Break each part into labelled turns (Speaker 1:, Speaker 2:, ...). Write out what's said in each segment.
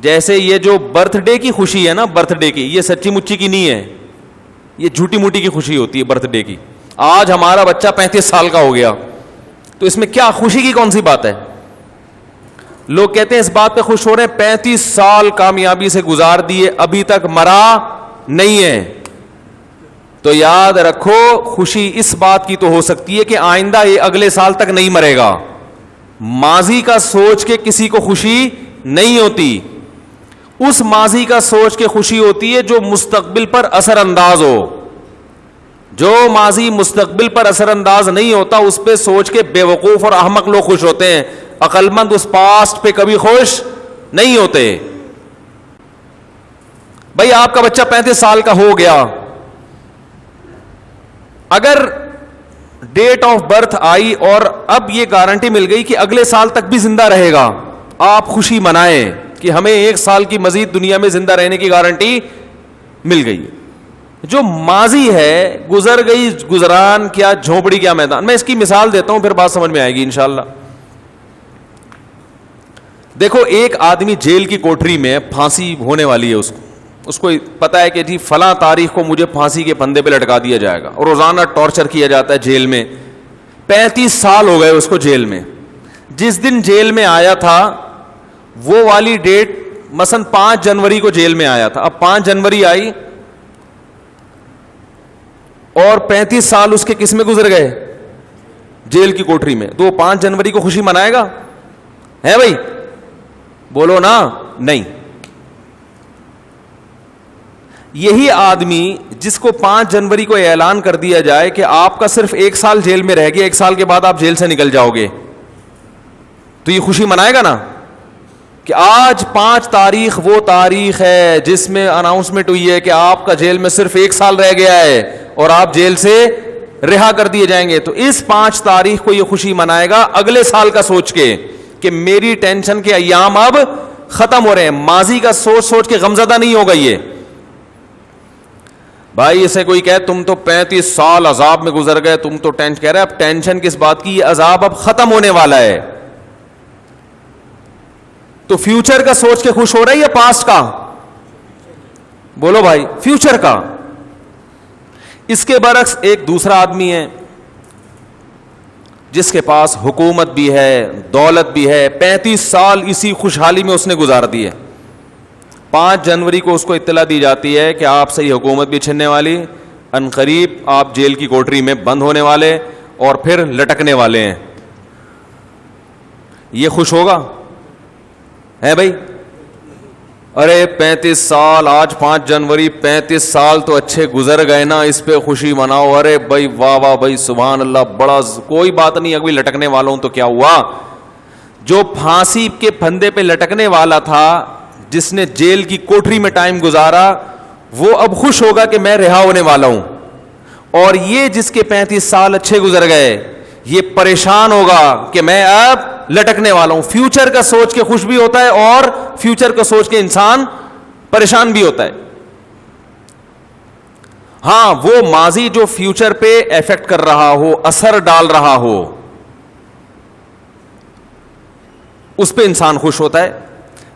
Speaker 1: جیسے یہ جو برتھ ڈے کی خوشی ہے نا, برتھ ڈے کی, یہ سچی مچی کی نہیں ہے, یہ جھوٹی موٹی کی خوشی ہوتی ہے برتھ ڈے کی. آج ہمارا بچہ 35 سال کا ہو گیا, تو اس میں کیا خوشی کی کون سی بات ہے؟ لوگ کہتے ہیں اس بات پہ خوش ہو رہے ہیں 35 سال کامیابی سے گزار دیے, ابھی تک مرا نہیں ہے. تو یاد رکھو خوشی اس بات کی تو ہو سکتی ہے کہ آئندہ یہ اگلے سال تک نہیں مرے گا. ماضی کا سوچ کے کسی کو خوشی نہیں ہوتی, اس ماضی کا سوچ کے خوشی ہوتی ہے جو مستقبل پر اثر انداز ہو. جو ماضی مستقبل پر اثر انداز نہیں ہوتا اس پہ سوچ کے بے وقوف اور احمق لوگ خوش ہوتے ہیں, عقل مند اس پاسٹ پہ کبھی خوش نہیں ہوتے. بھائی آپ کا بچہ 35 سال کا ہو گیا, اگر ڈیٹ آف برتھ آئی اور اب یہ گارنٹی مل گئی کہ اگلے سال تک بھی زندہ رہے گا, آپ خوشی منائیں کہ ہمیں 1 سال کی مزید دنیا میں زندہ رہنے کی گارنٹی مل گئی. جو ماضی ہے گزر گئی, گزران کیا جھونپڑی کیا میدان. میں اس کی مثال دیتا ہوں پھر بات سمجھ میں آئے گی انشاءاللہ. دیکھو ایک آدمی جیل کی کوٹری میں, پھانسی ہونے والی ہے, اس کو پتا ہے کہ جی فلاں تاریخ کو مجھے پھانسی کے پھندے پہ لٹکا دیا جائے گا, اور روزانہ ٹارچر کیا جاتا ہے جیل میں. 35 سال ہو گئے اس کو جیل میں. جس دن جیل میں آیا تھا وہ والی ڈیٹ مثلا 5 جنوری کو جیل میں آیا تھا. اب 5 جنوری آئی اور 35 سال اس کے کس میں گزر گئے؟ جیل کی کوٹری میں. تو وہ 5 جنوری کو خوشی منائے گا؟ ہے بھائی بولو نا. نہیں. یہی آدمی جس کو 5 جنوری کو اعلان کر دیا جائے کہ آپ کا صرف 1 سال جیل میں رہ گیا, 1 سال کے بعد آپ جیل سے نکل جاؤ گے, تو یہ خوشی منائے گا نا کہ آج 5 تاریخ وہ تاریخ ہے جس میں اناؤنسمنٹ ہوئی ہے کہ آپ کا جیل میں صرف 1 سال رہ گیا ہے اور آپ جیل سے رہا کر دیے جائیں گے. تو اس 5 تاریخ کو یہ خوشی منائے گا اگلے سال کا سوچ کے کہ میری ٹینشن کے ایام اب ختم ہو رہے ہیں. ماضی کا سوچ سوچ کے غمزدہ نہیں ہوگا یہ. بھائی اسے کوئی کہے تم تو 35 سال عذاب میں گزر گئے, تم تو ٹینشن, کہہ رہے اب ٹینشن کس بات کی, یہ عذاب اب ختم ہونے والا ہے. تو فیوچر کا سوچ کے خوش ہو رہا ہے یا پاسٹ کا؟ بولو بھائی, فیوچر کا. اس کے برعکس ایک دوسرا آدمی ہے جس کے پاس حکومت بھی ہے, دولت بھی ہے, 35 سال اسی خوشحالی میں اس نے گزار دی ہے. 5 جنوری کو اس کو اطلاع دی جاتی ہے کہ آپ سے یہ حکومت بھی چھننے والی, ان قریب آپ جیل کی کوٹری میں بند ہونے والے اور پھر لٹکنے والے ہیں. یہ خوش ہوگا؟ ہے بھائی؟ ارے 35 سال, آج 5 جنوری, 35 سال تو اچھے گزر گئے نا, اس پہ خوشی مناؤ. ارے بھائی واہ واہ بھائی سبحان اللہ, بڑا کوئی بات نہیں. اگر لٹکنے والوں تو کیا ہوا, جو پھانسی کے پھندے پہ لٹکنے والا تھا, جس نے جیل کی کوٹری میں ٹائم گزارا, وہ اب خوش ہوگا کہ میں رہا ہونے والا ہوں. اور یہ جس کے 35 سال اچھے گزر گئے, یہ پریشان ہوگا کہ میں اب لٹکنے والا ہوں. فیوچر کا سوچ کے خوش بھی ہوتا ہے اور فیوچر کا سوچ کے انسان پریشان بھی ہوتا ہے. ہاں وہ ماضی جو فیوچر پہ ایفیکٹ کر رہا ہو, اثر ڈال رہا ہو, اس پہ انسان خوش ہوتا ہے.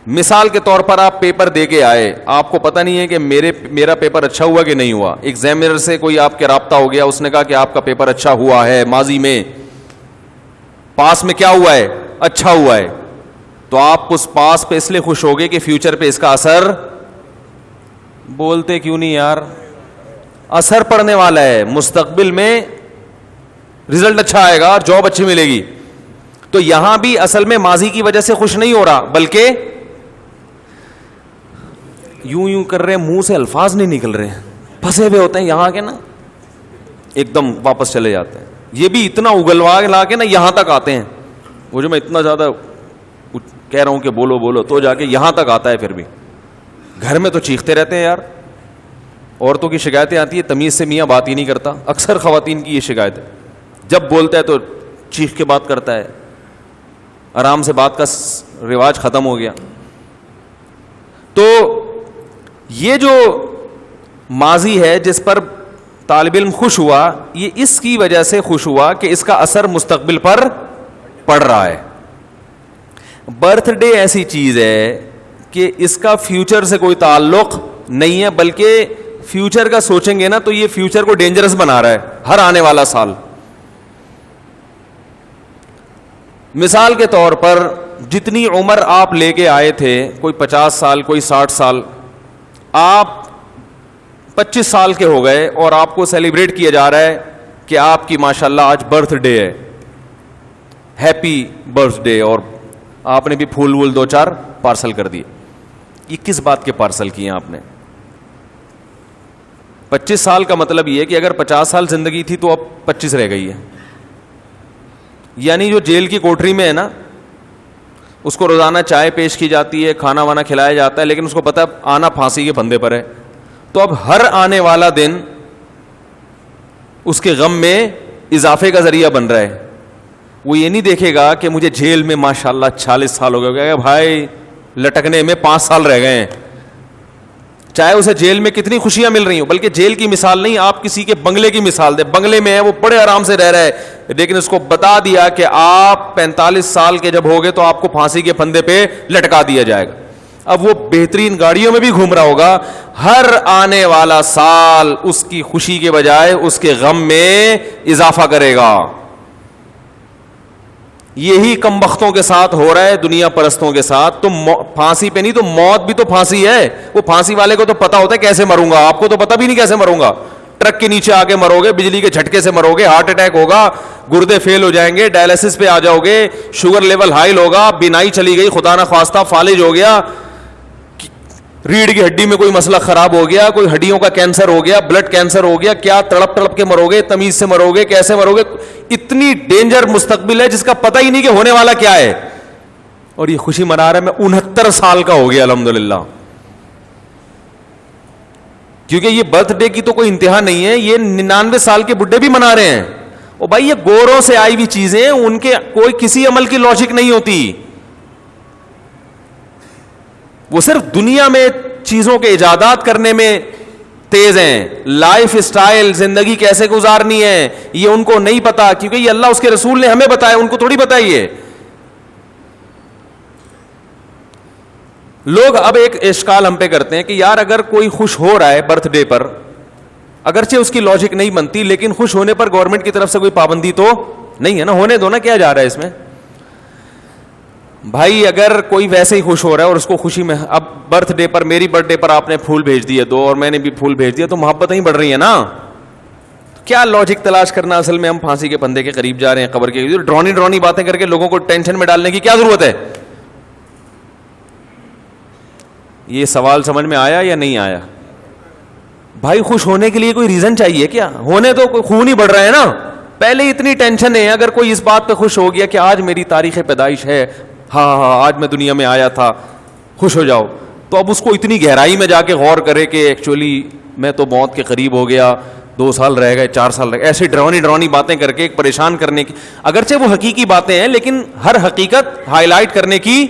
Speaker 1: مثال کے طور پر آپ پیپر دے کے آئے, آپ کو پتہ نہیں ہے کہ میرا پیپر اچھا ہوا کہ نہیں ہوا. ایگزامینر سے کوئی آپ کے رابطہ ہو گیا, اس نے کہا کہ آپ کا پیپر اچھا ہوا ہے, ماضی میں پاس میں کیا ہوا ہے, اچھا ہوا ہے. تو آپ اس پاس پہ اس لیے خوش ہوگے کہ فیوچر پہ اس کا اثر, بولتے کیوں نہیں یار, اثر پڑنے والا ہے, مستقبل میں رزلٹ اچھا آئے گا, جاب اچھی ملے گی. تو یہاں بھی اصل میں ماضی کی وجہ سے خوش نہیں ہو رہا, بلکہ یوں کر رہے ہیں, منہ سے الفاظ نہیں نکل رہے ہیں, پھنسے ہوئے ہوتے ہیں یہاں کے نا, ایک دم واپس چلے جاتے ہیں. یہ بھی اتنا اگلوا لا کے نا یہاں تک آتے ہیں, وہ جو میں اتنا زیادہ کہہ رہا ہوں کہ بولو بولو, تو جا کے یہاں تک آتا ہے. پھر بھی گھر میں تو چیختے رہتے ہیں یار. عورتوں کی شکایتیں آتی ہے, تمیز سے میاں بات ہی نہیں کرتا. اکثر خواتین کی یہ شکایت ہے, جب بولتا ہے تو چیخ کے بات کرتا ہے, آرام سے بات کا رواج ختم ہو گیا. تو یہ جو ماضی ہے جس پر طالب علم خوش ہوا, یہ اس کی وجہ سے خوش ہوا کہ اس کا اثر مستقبل پر پڑ رہا ہے. برتھ ڈے ایسی چیز ہے کہ اس کا فیوچر سے کوئی تعلق نہیں ہے, بلکہ فیوچر کا سوچیں گے نا تو یہ فیوچر کو ڈینجرس بنا رہا ہے ہر آنے والا سال. مثال کے طور پر جتنی عمر آپ لے کے آئے تھے, کوئی 50 سال, کوئی 60 سال, آپ 25 سال کے ہو گئے اور آپ کو سیلیبریٹ کیا جا رہا ہے کہ آپ کی ماشاءاللہ آج برتھ ڈے ہے, ہیپی برتھ ڈے, اور آپ نے بھی پھول وول 2-4 پارسل کر دیے. یہ کس بات کے پارسل کیے آپ نے؟ 25 سال کا مطلب یہ ہے کہ اگر 50 سال زندگی تھی تو اب 25 رہ گئی ہے. یعنی جو جیل کی کوٹری میں ہے نا, اس کو روزانہ چائے پیش کی جاتی ہے, کھانا وانا کھلایا جاتا ہے, لیکن اس کو پتہ ہے آنا پھانسی کے پھندے پر ہے, تو اب ہر آنے والا دن اس کے غم میں اضافے کا ذریعہ بن رہا ہے. وہ یہ نہیں دیکھے گا کہ مجھے جیل میں ماشاءاللہ 40 سال ہو گئے, بھائی لٹکنے میں 5 سال رہ گئے ہیں, چاہے اسے جیل میں کتنی خوشیاں مل رہی ہوں. بلکہ جیل کی مثال نہیں, آپ کسی کے بنگلے کی مثال دیں, بنگلے میں ہے, وہ بڑے آرام سے رہ رہا ہے, لیکن اس کو بتا دیا کہ آپ 45 سال کے جب ہوگے تو آپ کو پھانسی کے پھندے پہ لٹکا دیا جائے گا. اب وہ بہترین گاڑیوں میں بھی گھوم رہا ہوگا, ہر آنے والا سال اس کی خوشی کے بجائے اس کے غم میں اضافہ کرے گا. یہی کم بختوں کے ساتھ ہو رہا ہے, دنیا پرستوں کے ساتھ. تو پھانسی پہ نہیں تو موت بھی تو پھانسی ہے. وہ پھانسی والے کو تو پتا ہوتا ہے کیسے مروں گا, آپ کو تو پتا بھی نہیں کیسے مروں گا. ٹرک کے نیچے آ کے مرو گے, بجلی کے جھٹکے سے مرو گے, ہارٹ اٹیک ہوگا, گردے فیل ہو جائیں گے, ڈائلسس پہ آ جاؤ گے, شوگر لیول ہائی ہوگا, بینائی چلی گئی, خدا نہ خواستہ فالج ہو گیا, ریڑھ کی ہڈی میں کوئی مسئلہ خراب ہو گیا, کوئی ہڈیوں کا کینسر ہو گیا, بلڈ کینسر ہو گیا, کیا تڑپ تڑپ کے مرو گے, تمیز سے مرو گے, کیسے مرو گے. اتنی ڈینجر مستقبل ہے جس کا پتہ ہی نہیں کہ ہونے والا کیا ہے. اور یہ خوشی منا رہا ہے, میں 69 سال کا ہو گیا الحمدللہ. کیونکہ یہ برتھ ڈے کی تو کوئی انتہا نہیں ہے, یہ 99 سال کے بڈھے بھی منا رہے ہیں. اور بھائی یہ گوروں سے آئی ہوئی چیزیں, ان کے کوئی کسی عمل کی لاجک نہیں ہوتی. وہ صرف دنیا میں چیزوں کے ایجادات کرنے میں تیز ہیں. لائف سٹائل, زندگی کیسے گزارنی ہے, یہ ان کو نہیں پتا, کیونکہ یہ اللہ اس کے رسول نے ہمیں بتایا, ان کو تھوڑی بتائیے. لوگ اب ایک اشکال ہم پہ کرتے ہیں کہ یار اگر کوئی خوش ہو رہا ہے برتھ ڈے پر, اگرچہ اس کی لاجک نہیں بنتی, لیکن خوش ہونے پر گورنمنٹ کی طرف سے کوئی پابندی تو نہیں ہے نا, ہونے دو نا, کیا جا رہا ہے اس میں. بھائی اگر کوئی ویسے ہی خوش ہو رہا ہے اور اس کو خوشی میں, اب برتھ ڈے پر, میری برتھ ڈے پر آپ نے پھول بھیج دیے 2 اور میں نے بھی پھول بھیج دیا, تو محبت نہیں بڑھ رہی ہے نا. کیا لاجک تلاش کرنا, اصل میں ہم پھانسی کے پھندے کے قریب جا رہے ہیں, قبر کے. ڈرونی باتیں کر کے لوگوں کو ٹینشن میں ڈالنے کی کیا ضرورت ہے. یہ سوال سمجھ میں آیا یا نہیں آیا؟ بھائی خوش ہونے کے لیے کوئی ریزن چاہیے کیا؟ ہونے تو کوئی خون ہی بڑھ رہا ہے نا. پہلے اتنی ٹینشن ہے, اگر کوئی اس بات پہ خوش ہو گیا کہ آج میری تاریخ پیدائش ہے, ہاں آج میں دنیا میں آیا تھا, خوش ہو جاؤ, تو اب اس کو اتنی گہرائی میں جا کے غور کرے کہ ایکچولی میں تو موت کے قریب ہو گیا, 2 سال رہ گئے, 4 سال رہ گئے, ایسی ڈرونی باتیں کر کے ایک پریشان کرنے کی. اگرچہ وہ حقیقی باتیں ہیں, لیکن ہر حقیقت ہائی لائٹ کرنے کی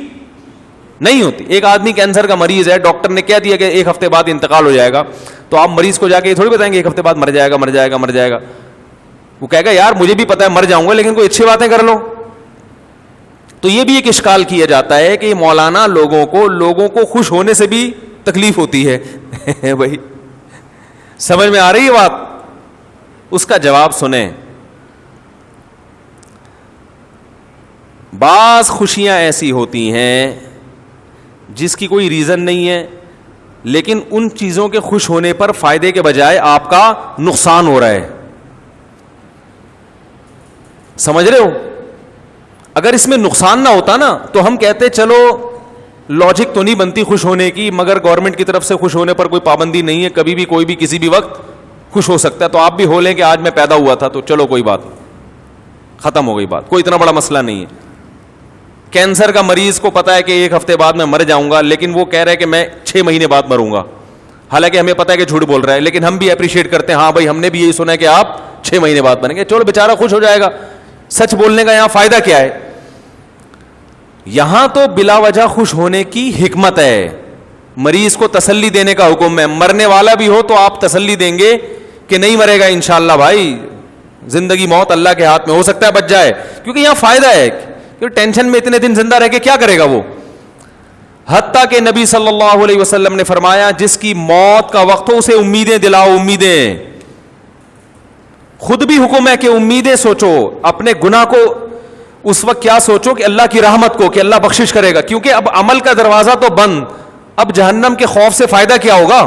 Speaker 1: نہیں ہوتی. ایک آدمی کینسر کا مریض ہے, ڈاکٹر نے کہہ دیا کہ 1 ہفتے بعد انتقال ہو جائے گا, تو آپ مریض کو جا کے یہ تھوڑی بتائیں گے 1 ہفتے بعد مر جائے گا. وہ کہے گا یار مجھے بھی پتا ہے مر جاؤں گا, لیکن کوئی اچھی باتیں کر لو. تو یہ بھی ایک اشکال کیا جاتا ہے کہ مولانا لوگوں کو خوش ہونے سے بھی تکلیف ہوتی ہے. بھائی سمجھ میں آ رہی ہے بات؟ اس کا جواب سنیں. بعض خوشیاں ایسی ہوتی ہیں جس کی کوئی ریزن نہیں ہے, لیکن ان چیزوں کے خوش ہونے پر فائدے کے بجائے آپ کا نقصان ہو رہا ہے. سمجھ رہے ہو؟ اگر اس میں نقصان نہ ہوتا نا تو ہم کہتے چلو لاجک تو نہیں بنتی خوش ہونے کی, مگر گورنمنٹ کی طرف سے خوش ہونے پر کوئی پابندی نہیں ہے, کبھی بھی کوئی بھی کسی بھی وقت خوش ہو سکتا ہے. تو آپ بھی ہو لیں کہ آج میں پیدا ہوا تھا, تو چلو کوئی بات, ختم ہو گئی بات, کوئی اتنا بڑا مسئلہ نہیں ہے. کینسر کا مریض کو پتا ہے کہ 1 ہفتے بعد میں مر جاؤں گا, لیکن وہ کہہ رہا ہے کہ میں 6 مہینے بعد مروں گا, حالانکہ ہمیں پتا ہے کہ جھوٹ بول رہا ہے, لیکن ہم بھی اپریشیٹ کرتے ہیں, ہاں بھائی ہم نے بھی یہی سنا ہے کہ آپ 6 مہینے بعد مریں گے, چلو بیچارہ خوش ہو جائے گا. سچ بولنے کا یہاں فائدہ کیا ہے؟ یہاں تو بلا وجہ خوش ہونے کی حکمت ہے. مریض کو تسلی دینے کا حکم ہے, مرنے والا بھی ہو تو آپ تسلی دیں گے کہ نہیں مرے گا انشاءاللہ بھائی, زندگی موت اللہ کے ہاتھ میں, ہو سکتا ہے بچ جائے, کیونکہ یہاں فائدہ ہے. کہ ٹینشن میں اتنے دن زندہ رہ کے کیا کرے گا وہ. حتیٰ کہ نبی صلی اللہ علیہ وسلم نے فرمایا جس کی موت کا وقت ہو اسے امیدیں دلاؤ, امیدیں. خود بھی حکم ہے کہ امیدیں سوچو, اپنے گناہ کو اس وقت کیا سوچو کہ اللہ کی رحمت کو, کہ اللہ بخشش کرے گا, کیونکہ اب عمل کا دروازہ تو بند, اب جہنم کے خوف سے فائدہ کیا ہوگا؟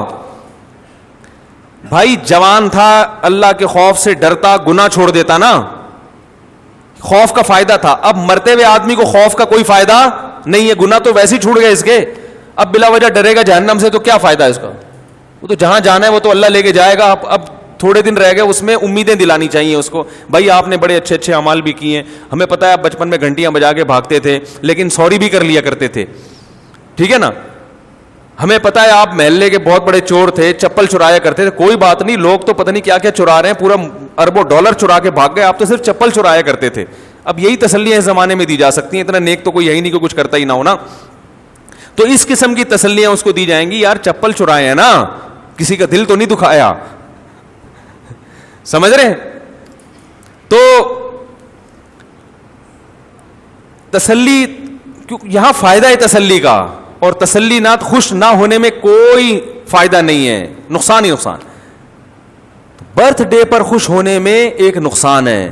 Speaker 1: بھائی جوان تھا, اللہ کے خوف سے ڈرتا, گناہ چھوڑ دیتا نا, خوف کا فائدہ تھا. اب مرتے ہوئے آدمی کو خوف کا کوئی فائدہ نہیں ہے, گناہ تو ویسے ہی چھوٹ گئے اس کے, اب بلا وجہ ڈرے گا جہنم سے تو کیا فائدہ اس کا؟ وہ تو جہاں جانا ہے وہ تو اللہ لے کے جائے گا. اب تھوڑے دن رہ گئے, اس میں امیدیں دلانی چاہیے اس کو. بھائی آپ نے بڑے اچھے اچھے اعمال بھی کیے ہیں, ہمیں پتہ ہے آپ بچپن میں گھنٹیاں بجا کے بھاگتے تھے لیکن سوری بھی کر لیا کرتے تھے, ٹھیک ہے نا. ہمیں پتہ ہے آپ محلے کے بہت بڑے چور تھے, چپل چرایا کرتے تھے, کوئی بات نہیں, لوگ تو پتہ نہیں کیا کیا چرا رہے ہیں, پورا اربوں ڈالر چرا کے بھاگ گئے, آپ تو صرف چپل چرایا کرتے تھے. اب یہی تسلیاں اس زمانے میں دی جا سکتی ہیں, اتنا نیک تو کوئی یہی نہیں کہ کچھ کرتا ہی نہ ہو نا. تو اس قسم کی تسلیاں اس کو دی جائیں گی, یار چپل چرائے ہیں نا, کسی کا دل تو نہیں دکھایا, سمجھ رہے ہیں؟ تو تسلی, یہاں فائدہ ہے تسلی کا, اور تسلی نہ خوش نہ ہونے میں کوئی فائدہ نہیں ہے, نقصان ہی نقصان. برتھ ڈے پر خوش ہونے میں ایک نقصان ہے.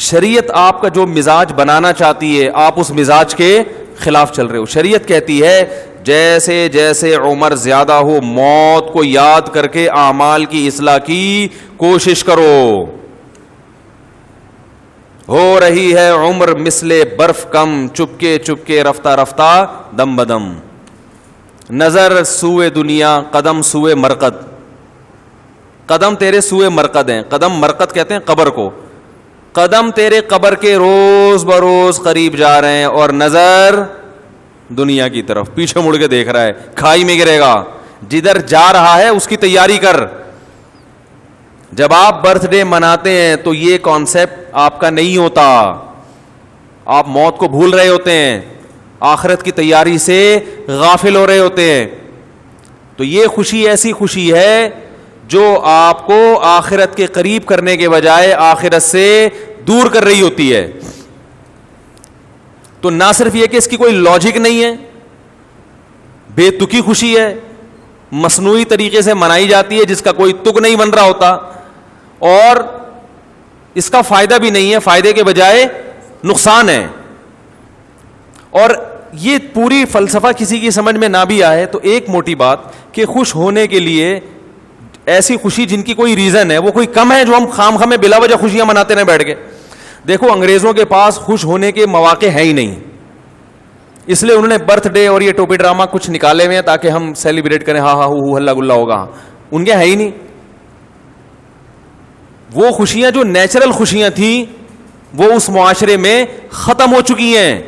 Speaker 1: شریعت آپ کا جو مزاج بنانا چاہتی ہے آپ اس مزاج کے خلاف چل رہے ہو. شریعت کہتی ہے جیسے جیسے عمر زیادہ ہو موت کو یاد کر کے اعمال کی اصلاح کی کوشش کرو. ہو رہی ہے عمر مثل برف کم, چپکے چپکے رفتہ رفتہ دم بدم. نظر سوئے دنیا قدم سوئے مرقد, قدم تیرے سوئے مرقد ہیں. قدم مرقد کہتے ہیں قبر کو. قدم تیرے قبر کے روز بروز قریب جا رہے ہیں, اور نظر دنیا کی طرف, پیچھے مڑ کے دیکھ رہا ہے, کھائی میں گرے گا. جدھر جا رہا ہے اس کی تیاری کر. جب آپ برتھ ڈے مناتے ہیں تو یہ کانسیپٹ آپ کا نہیں ہوتا, آپ موت کو بھول رہے ہوتے ہیں, آخرت کی تیاری سے غافل ہو رہے ہوتے ہیں. تو یہ خوشی ایسی خوشی ہے جو آپ کو آخرت کے قریب کرنے کے بجائے آخرت سے دور کر رہی ہوتی ہے. تو نہ صرف یہ کہ اس کی کوئی لاجک نہیں ہے, بے تکی خوشی ہے, مصنوعی طریقے سے منائی جاتی ہے جس کا کوئی تک نہیں بن رہا ہوتا, اور اس کا فائدہ بھی نہیں ہے, فائدے کے بجائے نقصان ہے. اور یہ پوری فلسفہ کسی کی سمجھ میں نہ بھی آئے تو ایک موٹی بات کہ خوش ہونے کے لیے ایسی خوشی جن کی کوئی ریزن ہے وہ کوئی کم ہے جو ہم خام خامے بلا وجہ خوشیاں مناتے رہیں بیٹھ کے. دیکھو انگریزوں کے پاس خوش ہونے کے مواقع ہیں ہی نہیں, اس لیے انہوں نے برتھ ڈے اور یہ ٹوپی ڈرامہ کچھ نکالے ہوئے ہیں تاکہ ہم سیلیبریٹ کریں, ہاں ہاں ہو ہلا گلا ہوگا. ان کے ہے ہی نہیں. وہ خوشیاں جو نیچرل خوشیاں تھیں وہ اس معاشرے میں ختم ہو چکی ہیں.